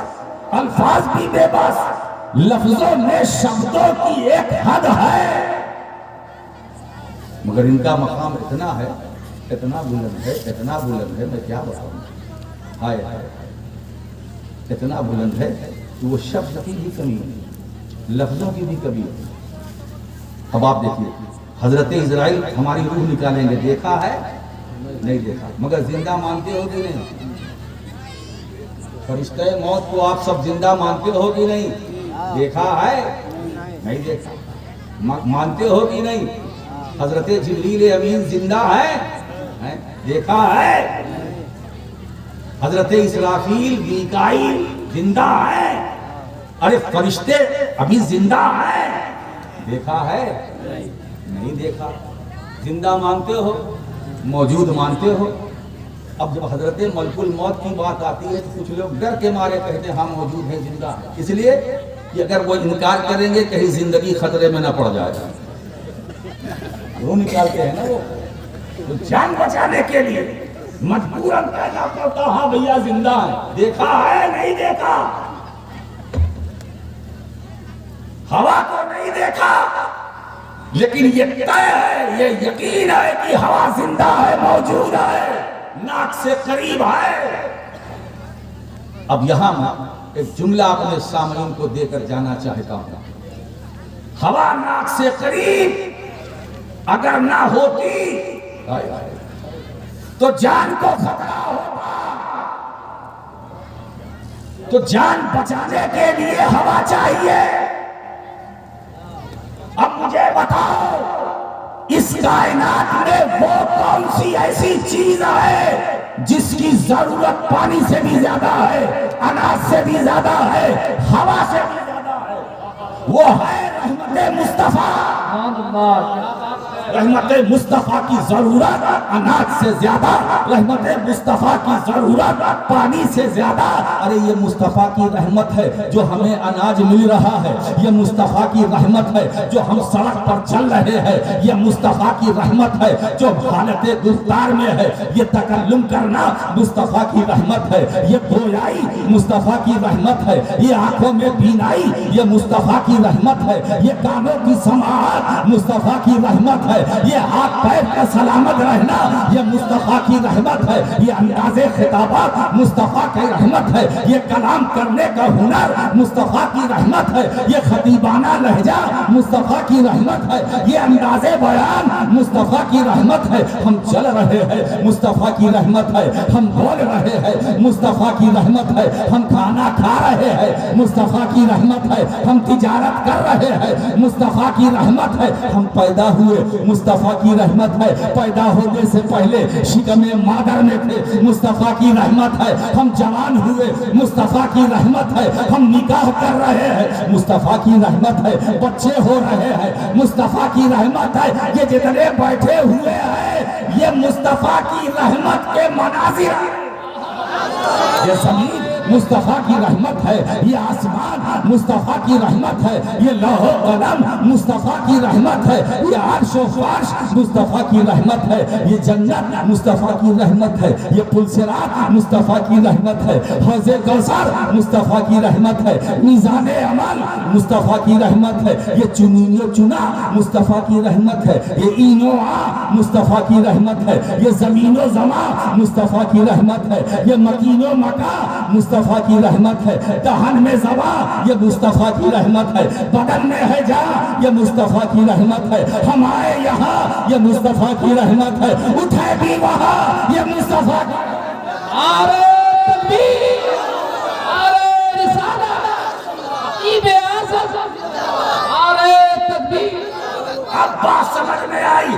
الفاظ بھی بے بس، لفظوں میں شبدوں کی ایک حد ہے، مگر ان کا مقام اتنا ہے، اتنا بلند ہے، اتنا بلند ہے، میں کیا بتاؤں، ہائے ہائے، اتنا بلند ہے کہ وہ شبد کی بھی کمی ہے، لفظوں کی بھی کمی ہے۔ اب آپ دیکھیے حضرت اسرائیل ہماری روح نکالیں گے، دیکھا ہے نہیں دیکھا، مگر زندہ مانتے ہو کہ نہیں؟ فرشتہ موت کو آپ سب زندہ مانتے ہو کہ نہیں؟ دیکھا ہے نہیں دیکھا، مانتے ہو کہ نہیں؟ حضرت جبریل امین زندہ ہے، دیکھا ہے؟ حضرت اسرافیل میکائیل زندہ ہے، ارے فرشتے ابھی زندہ ہیں، دیکھا ہے نہیں دیکھا؟ زندہ مانتے ہو، موجود مانتے ہو۔ اب جب حضرت ملک الموت کی بات آتی ہے تو کچھ لوگ ڈر کے مارے کہتے ہیں ہاں موجود ہیں، زندہ، اس لیے کہ اگر وہ انکار کریں گے کہیں زندگی خطرے میں نہ پڑ جائے گا، وہ نکالتے ہیں نا، وہ جان بچانے کے لیے مجبوراً کہنا پڑتا ہاں بھیا زندہ ہے، دیکھا ہے نہیں دیکھا؟ ہوا کو نہیں دیکھا لیکن یہ طے ہے، یہ یقین ہے کہ ہوا زندہ ہے، موجود ہے، ناک سے قریب ہے۔ اب یہاں میں ایک جملہ اپنے سامعین کو دے کر جانا چاہتا ہوں، ہوا ناک سے قریب اگر نہ ہوتی تو جان کو خطرہ ہوتا، تو جان بچانے کے لیے ہوا چاہیے۔ اب مجھے بتاؤ اس کائنات میں وہ کون سی ایسی چیز ہے جس کی ضرورت پانی سے بھی زیادہ ہے، اناج سے بھی زیادہ ہے، ہوا سے بھی زیادہ ہے؟ وہ ہے رحمت مصطفیٰ۔ رحمت مصطفیٰ کی ضرورت اناج سے زیادہ، رحمت مصطفیٰ کی ضرورت پانی سے زیادہ۔ ارے یہ مصطفیٰ کی رحمت ہے جو ہمیں اناج مل رہا ہے، یہ مصطفیٰ کی رحمت ہے جو ہم سڑک پر چل رہے ہیں، یہ مصطفیٰ کی رحمت ہے جو حالت گفتار میں ہے، یہ تکلم کرنا مصطفیٰ کی رحمت ہے، یہ گویائی مصطفیٰ کی رحمت ہے، یہ آنکھوں میں بینائی یہ مصطفیٰ کی رحمت ہے، یہ کانوں کی سماعت مصطفیٰ کی رحمت ہے، یہ ہاتھ پیر کا سلامت رہنا یہ مصطفیٰ کی رحمت ہے، یہ انداز خطابات مصطفیٰ کی رحمت ہے، یہ کلام کرنے کا ہنر مصطفیٰ کی رحمت ہے، یہ خطیبانہ لہجہ مصطفیٰ کی رحمت ہے، یہ انداز بیان مصطفیٰ کی رحمت ہے۔ ہم چل رہے ہیں مصطفیٰ کی رحمت ہے، ہم بول رہے ہیں مصطفیٰ کی رحمت ہے، ہم کھانا کھا رہے ہیں مصطفیٰ کی رحمت ہے، ہم تجارت کر رہے ہیں مصطفیٰ کی رحمت ہے، ہم پیدا ہوئے مصطفیٰ کی رحمت ہے، پیدا ہونے سے پہلے شکم مادر میں تھے مصطفیٰ کی رحمت ہے، ہم جوان ہوئے مصطفیٰ کی رحمت ہے، ہم نکاح کر رہے ہیں مصطفیٰ کی رحمت ہے، بچے ہو رہے ہیں مصطفیٰ کی رحمت ہے، یہ جتنے بیٹھے ہوئے ہیں یہ مصطفیٰ کی رحمت کے مناظر ہیں۔ یہ زمین مصطفیٰ کی رحمت ہے، یہ آسمان مصطفیٰ کی رحمت ہے، یہ لوح و قلم مصطفیٰ کی رحمت ہے، یہ عرش و فرش مصطفیٰ کی رحمت ہے، یہ جنت مصطفیٰ کی رحمت ہے، یہ پل صراط مصطفیٰ کی رحمت ہے، حوض کوثر مصطفیٰ کی رحمت ہے، میزان عمل مصطفیٰ کی رحمت ہے، یہ چنین و چنا مصطفیٰ کی رحمت ہے، یہ این و آ مصطفیٰ کی رحمت ہے، یہ زمین و زمان مصطفیٰ کی رحمت ہے، یہ مکین و مکا مصطفیٰ کی رحمت ہے، دہن میں زبان یہ مصطفیٰ کی رحمت ہے، بدن میں ہے جان یہ مصطفیٰ کی رحمت ہے، ہم آئے یہاں یہ مصطفیٰ کی رحمت ہے، اٹھے بھی وہاں یہ مصطفیٰ کی رحمت ہے۔ نعرہ تکبیر، نعرہ رسالت، خطیب اعظم، نعرہ تکبیر۔ اب بات سمجھ میں آئی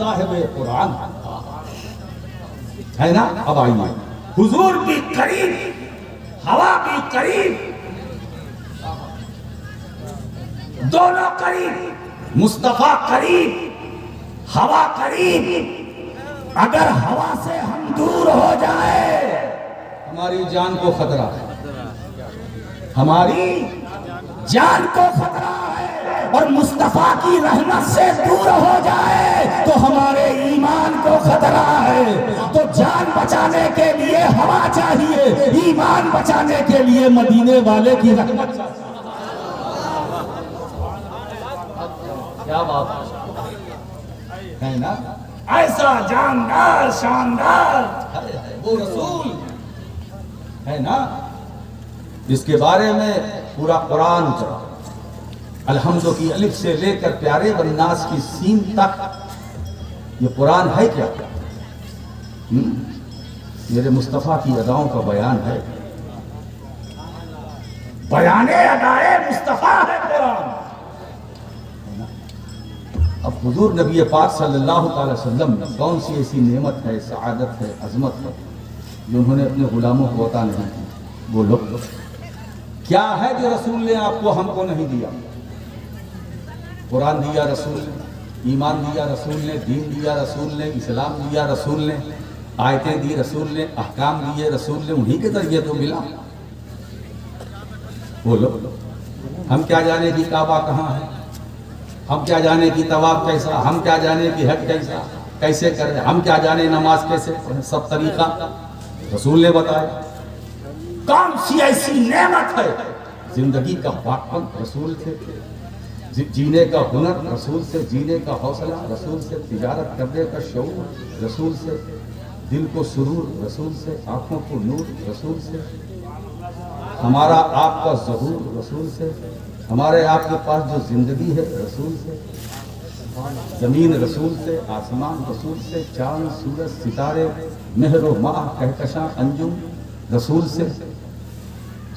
صاحب قرآن ہے نا. اب آئیے حضور بھی قریب, ہوا بھی قریب, دونوں قریب, مصطفیٰ قریب, ہوا قریب. اگر ہوا سے ہم دور ہو جائے ہماری جان کو خطرہ ہے, ہماری جان کو خطرہ ہے. اور مصطفیٰ کی رحمت سے دور ہو جائے تو ہمارے ایمان کو خطرہ ہے. تو جان بچانے کے لیے ہوا چاہیے, ایمان بچانے کے لیے مدینے والے کی رحمت چاہیے. کیا بات ہے نا, ایسا جاندار شاندار وہ رسول ہے نا, جس کے بارے میں پورا قرآن اترا. الحمد کی الف سے لے کر پیارے والناس کی سین تک یہ قرآن ہے کیا؟ میرے مصطفیٰ کی اداؤں کا بیان ہے, بیان ادائے مصطفیٰ ہے قرآن. اب حضور نبی پاک صلی اللہ تعالی وسلم نے کون سی ایسی نعمت ہے, سعادت ہے, عظمت ہے جو انہوں نے اپنے غلاموں کو عطا نہیں کی؟ بولو کیا ہے جو رسول نے آپ کو ہم کو نہیں دیا؟ قرآن دیا رسول نے, ایمان دیا رسول نے, دین دیا رسول نے, اسلام دیا رسول نے, آیتیں دی رسول نے, احکام دیے رسول نے, انہی کے ذریعے تو ملا. بولو ہم کیا جانے کی کعبہ کہاں ہے, ہم کیا جانے کی طواف کیسا, ہم کیا جانے کی حج کیسا, کیسے کرے, ہم کیا جانے نماز کیسے پڑھیں, سب طریقہ رسول نے بتایا. کون سی ایسی نعمت ہے؟ زندگی کا پاکپن رسول سے, جینے کا ہنر رسول سے, جینے کا حوصلہ رسول سے, تجارت کرنے کا شعور رسول سے, دل کو سرور رسول سے, آنکھوں کو نور رسول سے, ہمارا آپ کا ظہور رسول سے, ہمارے آپ کے پاس جو زندگی ہے رسول سے, زمین رسول سے, آسمان رسول سے, چاند سورج ستارے مہر و ماہ کہکشاں انجم رسول سے,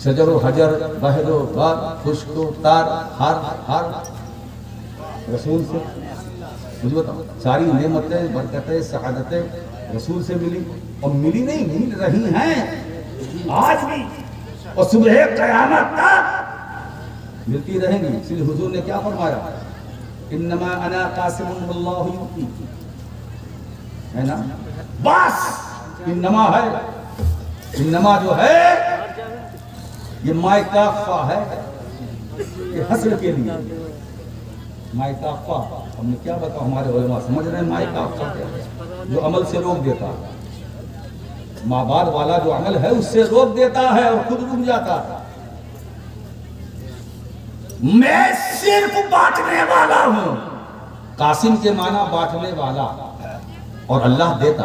شجر و حجر بحر و باد خشک و تار ہر رسول سے. مجھے بتاؤ ساری نعمتیں برکتیں سعادتیں رسول سے ملی, اور ملی نہیں, مل رہی ہیں آج بھی اور صبح قیامت تک ملتی رہیں گی. اس لیے حضور نے کیا فرمایا, انما انا قاسم واللہ یؤتی, ہے نا, بس انما ہے, انما جو ہے یہ مائے کافہ ہے, یہ حسر کے لیے مائے کافہ. ہم نے کیا بتاؤ, ہمارے علماء سمجھ رہے ہیں مائے کافہ کیا ہے؟ جو عمل سے روک دیتا ہے, ماں بعد والا جو عمل ہے اس سے روک دیتا ہے اور خود رک جاتا ہے. میں صرف بانٹنے والا ہوں. قاسم کے معنی بانٹنے والا, اور اللہ دیتا.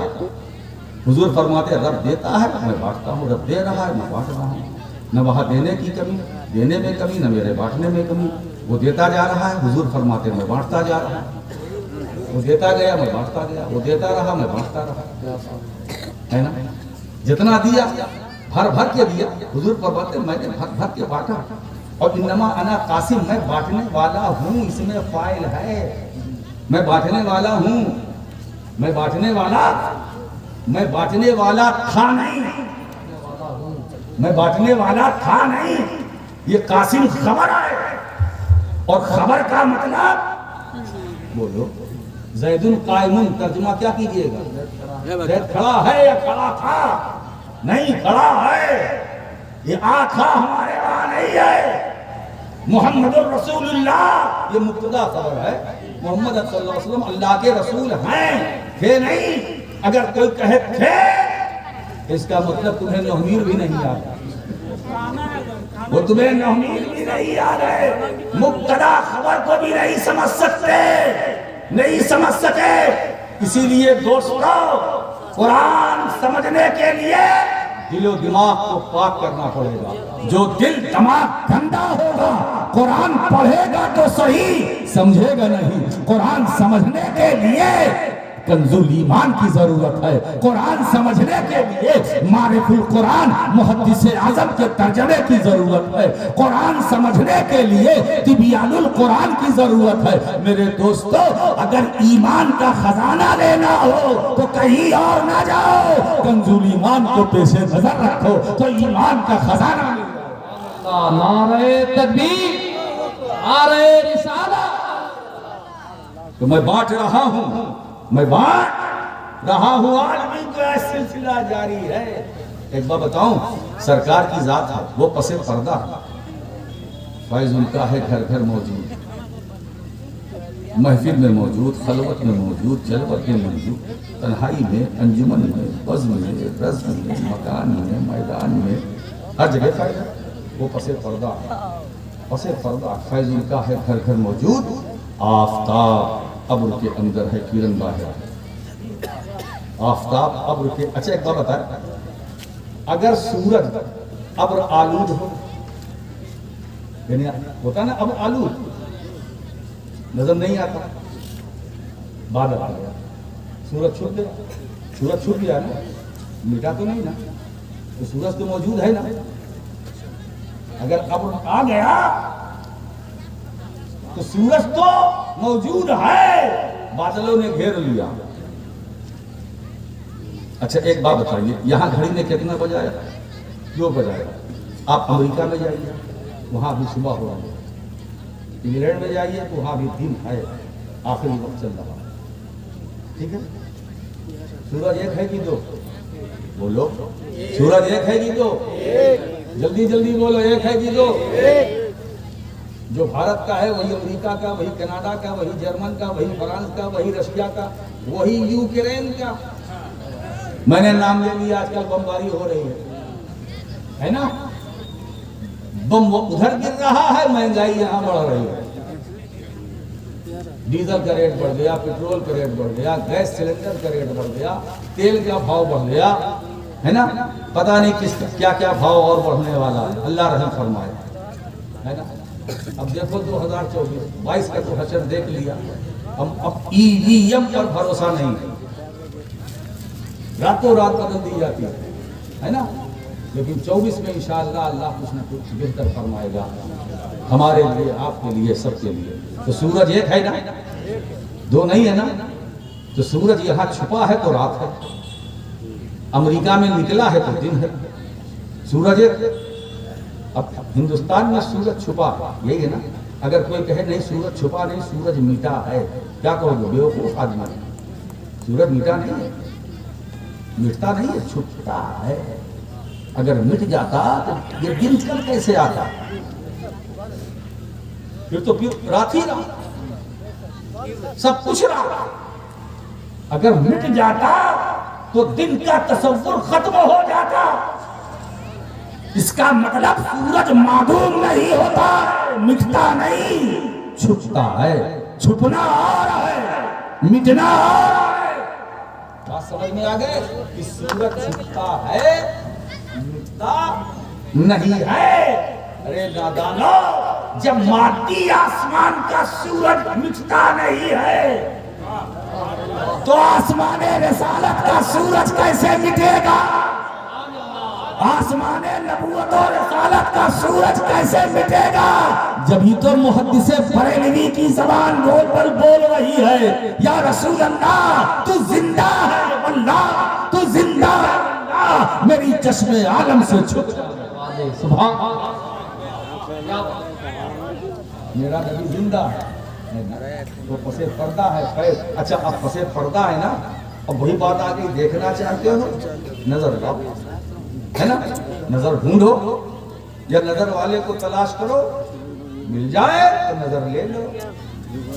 حضور فرماتے ہیں رب دیتا ہے میں بانٹتا ہوں, رب دے رہا ہے میں بانٹ رہا ہوں. نہ وہاں دینے کی کمی, دینے میں کمی, نہ میرے بانٹنے میں کمی. وہ دیتا جا رہا ہے, حضور فرماتے ہیں میں بانٹتا جا رہا ہوں. وہ دیتا گیا میں بانٹتا گیا, وہ دیتا رہا میں بانٹتا رہا, ہے نا. جتنا دیا بھر بھر کے دیا. حضور فرماتے ہیں میں نے بھر بھر کے بانٹا. اور انما انا قاسم, میں بانٹنے والا ہوں, اس میں فاعل ہے. میں بانٹنے والا ہوں, میں بانٹنے والا, میں بانٹنے والا تھا نہیں, میں بانٹنے والا تھا نہیں. یہ قاسم خبر ہے, اور خبر کا مطلب بولو زید قائم, ترجمہ کیا کیجئے گا؟ زید کھڑا ہے یا کھڑا تھا؟ نہیں, کھڑا ہے. یہ آنکھا ہمارے وہاں نہیں ہے. محمد الرسول اللہ یہ مبتدا خبر ہے. محمد صلی اللہ علیہ وسلم اللہ کے رسول ہیں, تھے نہیں. اگر کوئی کہے تھے اس کا مطلب تمہیں نومیر بھی نہیں یاد ہے, وہ تمہیں نومیر بھی نہیں یاد ہے. مبتدا خبر کو بھی نہیں سمجھ سکتے, نہیں سمجھ سکے. اسی لیے دوستو قرآن سمجھنے کے لیے دل و دماغ کو پاک کرنا پڑے گا. جو دل دماغ گندا ہوگا قرآن پڑھے گا تو صحیح, سمجھے گا نہیں. قرآن سمجھنے کے لیے کنزُل ایمان کی ضرورت ہے، قرآن سمجھنے کے لیے معرف القرآن محدث اعظم کے ترجمے کی ضرورت ہے، قرآن سمجھنے کے لیے تبیان القرآن کی ضرورت ہے۔ میرے دوستو، اگر ایمان کا خزانہ لینا ہو تو کہیں اور نہ جاؤ، کنزُل ایمان کو پیش نظر رکھو تو ایمان کا خزانہ مل جائے۔ نعرہ تکبیر، نعرہ رسالت۔ تو میں بانٹ رہا ہوں، میں بانٹ رہا ہوں، آج بھی تو یہ سلسلہ جاری ہے۔ ایک بات بتاؤں، سرکار کی ذات ہے، وہ پس پردہ ہے، فیض ان کا ہے گھر گھر موجود، محفل میں موجود، خلوت میں موجود، جلوت میں موجود، تنہائی میں، انجمن میں، بزم میں، رزم میں، مکان میں، میدان میں، ہر جگہ فیض ہے، وہ پس پردہ ہے، پس پردہ فیض ان کا ہے گھر گھر موجود، آفتاب ابر کے اندر ہے کرن باہر، آفتاب ابر کے۔ اچھا ایک بات بتائیں، اگر سورج ابر آلود ہو، یعنی ہوتا نا ابر آلود، نظر نہیں آتا، بادل آ گیا، سورج چھپ گیا، سورج چھپ گیا نا، مٹا تو نہیں نا، تو سورج تو موجود ہے نا۔ اگر ابر آ گیا تو سورج تو موجود ہے، بادلوں نے گھیر لیا۔ اچھا ایک بات بتائیے، یہاں گھڑی نے کتنا بجایا، کیوں بجایا؟ آپ امریکہ میں جائیے، وہاں بھی صبح ہو رہا ہے، انگلینڈ میں جائیے تو وہاں بھی دن ہے، آخری وقت چل رہا ہے، ٹھیک ہے؟ سورج ایک ہے کہ دو؟ بولو، سورج ایک ہے کہ دو؟ جلدی جلدی بولو، ایک ہے کہ دو؟ جو بھارت کا ہے وہی امریکہ کا، وہی کینیڈا کا، وہی جرمن کا، وہی فرانس کا، وہی رشیا کا، وہی یوکرین کا۔ میں نے نام لے لیا، آج کل بمباری ہو رہی ہے نا، بم ادھر گر رہا ہے، مہنگائی یہاں بڑھ رہی ہے، ڈیزل کا ریٹ بڑھ گیا، پیٹرول کا ریٹ بڑھ گیا، گیس سلنڈر کا ریٹ بڑھ گیا، تیل کا بھاؤ بڑھ گیا ہے نا، پتہ نہیں کس کیا کیا بھاؤ اور بڑھنے والا ہے، اللہ رحم فرمائے، ہے نا۔ اب دیکھو 2024-22 کا تو حشر دیکھ لیا، ہم اب ای وی ایم پر بھروسہ نہیں، راتوں رات بدل دی جاتی ہے نا، لیکن 24 میں انشاءاللہ اللہ کچھ نہ کچھ بہتر فرمائے گا ہمارے لیے، آپ کے لیے، سب کے لیے۔ تو سورج ایک ہے نا، دو نہیں ہے نا، تو سورج یہاں چھپا ہے تو رات ہے، امریکہ میں نکلا ہے تو دن ہے، سورج ایک۔ اب ہندوستان میں سورج چھپا ہے، یہی ہے نا، اگر کوئی کہے نہیں سورج چھپا نہیں، سورج میٹا ہے، کیا کہو گے؟ بیوقوف آدمی، سورج میٹا نہیں ہے، مٹتا نہیں ہے، چھپتا ہے۔ اگر مٹ جاتا تو یہ دن کل کیسے آتا؟ پھر تو رات ہی رات، سب کچھ رات۔ اگر مٹ جاتا تو دن کا تصور ختم ہو جاتا۔ اس کا مطلب سورج معدوم نہیں ہوتا، مٹتا نہیں، چھپتا ہے، چھپنا اور ہے، مٹنا اور ہے۔ بات سمجھ میں آگئے کہ سورج چھپتا ہے، مٹتا نہیں ہے۔ ارے نادانو، جب مادی آسمان کا سورج مٹتا نہیں ہے تو آسمان رسالت کا سورج کیسے مٹے گا؟ آسمان نبوت و رسالت کا سورج کیسے مٹے گا؟ جبھی تو محدث بریلوی کی زبان بول پر بول رہی ہے، یا رسول اللہ تو زندہ ہے، واللہ تو زندہ ہے، اللہ میری چشم عالم سے چھپ جائے، سبحان اللہ، میرا نبی زندہ ہے، وہ پسے پردہ ہے، خیر۔ اچھا اب پسے پردہ ہے نا، اب وہی بات آگئی، دیکھنا چاہتے ہو نظر لاؤ، ہے نا، نظر ڈھونڈو، یا نظر والے کو تلاش کرو، مل جائے تو نظر لے لو،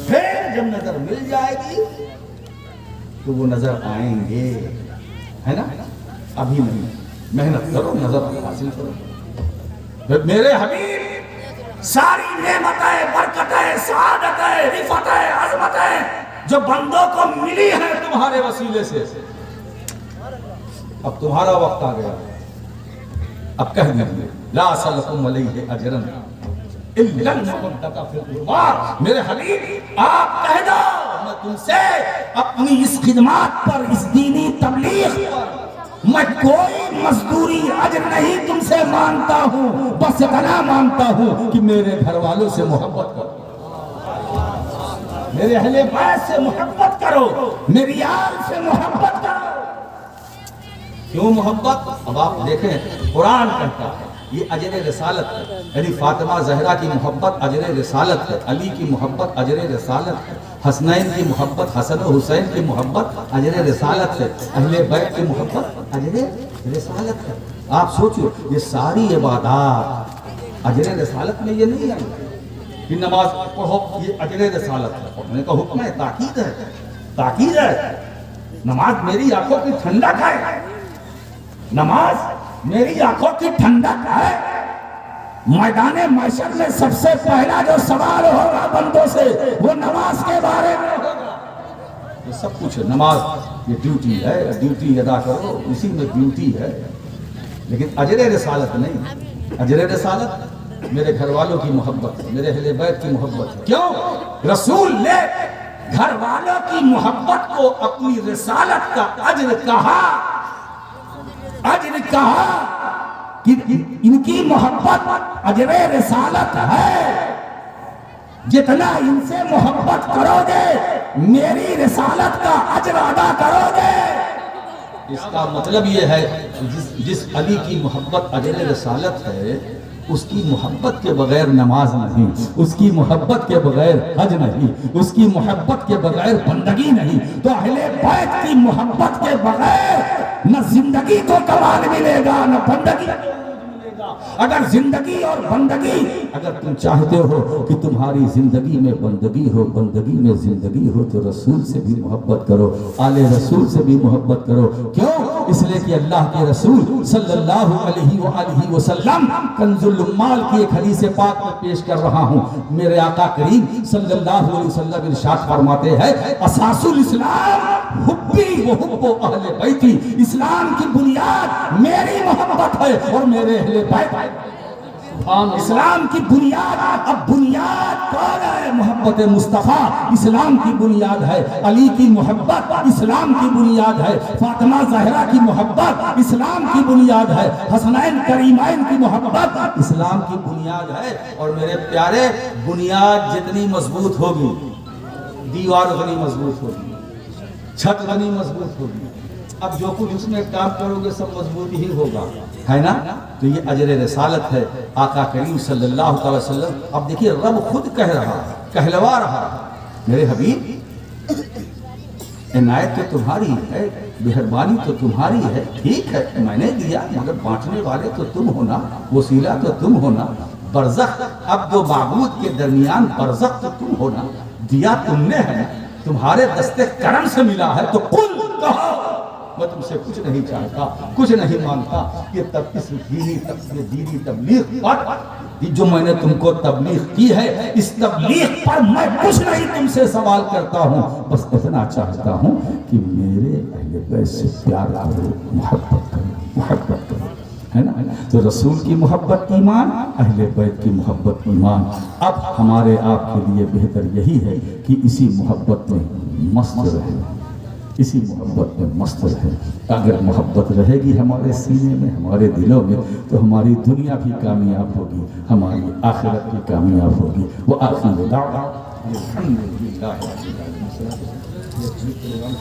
پھر جب نظر مل جائے گی تو وہ نظر آئیں گے، ہے نا، ابھی نہیں، محنت کرو، نظر حاصل کرو۔ میرے حبیب ساری نعمتیں، برکتیں، سعادتیں، رفعتیں، عظمتیں جو بندوں کو ملی ہیں تمہارے وسیلے سے، اب تمہارا وقت آ گیا، اب کہہ دیجئے لا اسألکم علیہ اجرا الا المودۃ فی القربى، میرے حبیب آپ کہہ دو میں تم سے اپنی اس خدمات پر، اس دینی تبلیغ پر میں کوئی مزدوری اجر نہیں تم سے مانگتا ہوں، بس اتنا مانگتا ہوں کہ میرے گھر والوں سے محبت کرو، میرے اہل بیت سے محبت کرو، میری آل سے محبت کرو۔ کیوں محبت؟ اب آپ دیکھیں قرآن کہتا ہے یہ اجر رسالت ہے، یعنی فاطمہ زہرا کی محبت اجر رسالت ہے، علی کی محبت اجر رسالت ہے، حسنین کی محبت، حسن و حسین کی محبت اجر رسالت ہے، اہل بیت کی محبت اجر رسالت ہے۔ آپ سوچو یہ ساری عبادات اجر رسالت میں یہ نہیں آئی کہ نماز پڑھو یہ اجر رسالت ہے، پڑھنے کا حکم ہے، تاکید ہے، تاکید ہے۔ نماز میری آنکھوں کی ٹھنڈک ہے، نماز میری آنکھوں کی ٹھنڈک ہے۔ میدان محشر میں سب سے پہلا جو سوال ہوگا بندوں سے وہ نماز کے بارے میں ہوگا۔ یہ سب کچھ ہے، نماز یہ ڈیوٹی ہے، ڈیوٹی ادا کرو، اسی میں ڈیوٹی ہے، لیکن اجر رسالت نہیں۔ اجر رسالت میرے گھر والوں کی محبت ہے، میرے اہل بیت کی محبت ہے۔ کیوں؟ رسول نے گھر والوں کی محبت کو اپنی رسالت کا اجر کہا، اجر کہا کہ ان کی محبت اجر رسالت ہے، جتنا ان سے محبت کرو گے میری رسالت کا اجر ادا کرو گے۔ اس کا مطلب یہ ہے جس علی کی محبت اجر رسالت ہے اس کی محبت کے بغیر نماز نہیں، اس کی محبت کے بغیر حج نہیں، اس کی محبت کے بغیر بندگی نہیں، تو اہل بیت کی محبت کے بغیر نہ زندگی کو کمال ملے گا نہ بندگی ملے گا۔ اگر زندگی اور بندگی، اگر تم چاہتے ہو کہ تمہاری زندگی میں بندگی ہو، بندگی میں زندگی ہو، تو رسول سے بھی محبت کرو، آل رسول سے بھی محبت کرو۔ کیوں؟ اس لیے کہ اللہ کے رسول صلی اللہ علیہ وآلہ وسلم کنز الامال کی ایک حدیث پاک میں پیش کر رہا ہوں۔ میرے آقا کریم صلی اللہ علیہ وسلم ارشاد فرماتے ہیں اساس الاسلام حبی و حب اہل بیتی، اسلام کی بنیاد میری محبت ہے اور میرے اہل بیت۔ اسلام کی بنیاد، اب بنیاد کون ہے؟ محبت مصطفیٰ اسلام کی بنیاد ہے، علی کی محبت اسلام کی بنیاد ہے، فاطمہ زہرا کی محبت اسلام کی بنیاد ہے، حسنین کریمین کی محبت اسلام کی بنیاد ہے۔ اور میرے پیارے، بنیاد جتنی مضبوط ہوگی دیوار اتنی مضبوط ہوگی، چھت اتنی مضبوط ہوگی، اب جو کچھ اس میں کام کرو گے سب مضبوط ہی ہوگا، ہے نا؟ تو یہ اجر رسالت ہے آقا کریم صلی اللہ علیہ وسلم۔ اب دیکھیے رب خود کہہ رہا ہے، کہلوا رہا ہے، میرے حبیب عنایت تو تمہاری ہے، مہربانی تو تمہاری ہے، ٹھیک ہے میں نے دیا مگر بانٹنے والے تو تم ہونا، وسیلہ تو تم ہونا، برزخ اب دو معبود کے درمیان برزخ تو تم ہونا، دیا تم نے ہے، تمہارے دستے کرم سے ملا ہے، تو قل کہو میں تم سے کچھ نہیں چاہتا، کچھ نہیں مانتا۔ یہ دینی تبلیغ پر جو میں نے تم کو تبلیغ کی ہے، اس تبلیغ پر میں کچھ نہیں تم سے سوال کرتا ہوں، بس اتنا چاہتا ہوں کہ میرے اہل بیت سے پیار کرو، محبت کرو، محبت کرو، ہے نا؟ تو رسول کی محبت ایمان، اہل بیت کی محبت ایمان۔ اب ہمارے آپ کے لیے بہتر یہی ہے کہ اسی محبت میں مست رہے، اسی محبت میں مست رہے۔ اگر محبت رہے گی ہمارے سینے میں، ہمارے دلوں میں، تو ہماری دنیا بھی کامیاب ہوگی، ہماری آخرت بھی کامیاب ہوگی۔ وآخر دعوانا الحمدللہ رب العالمین۔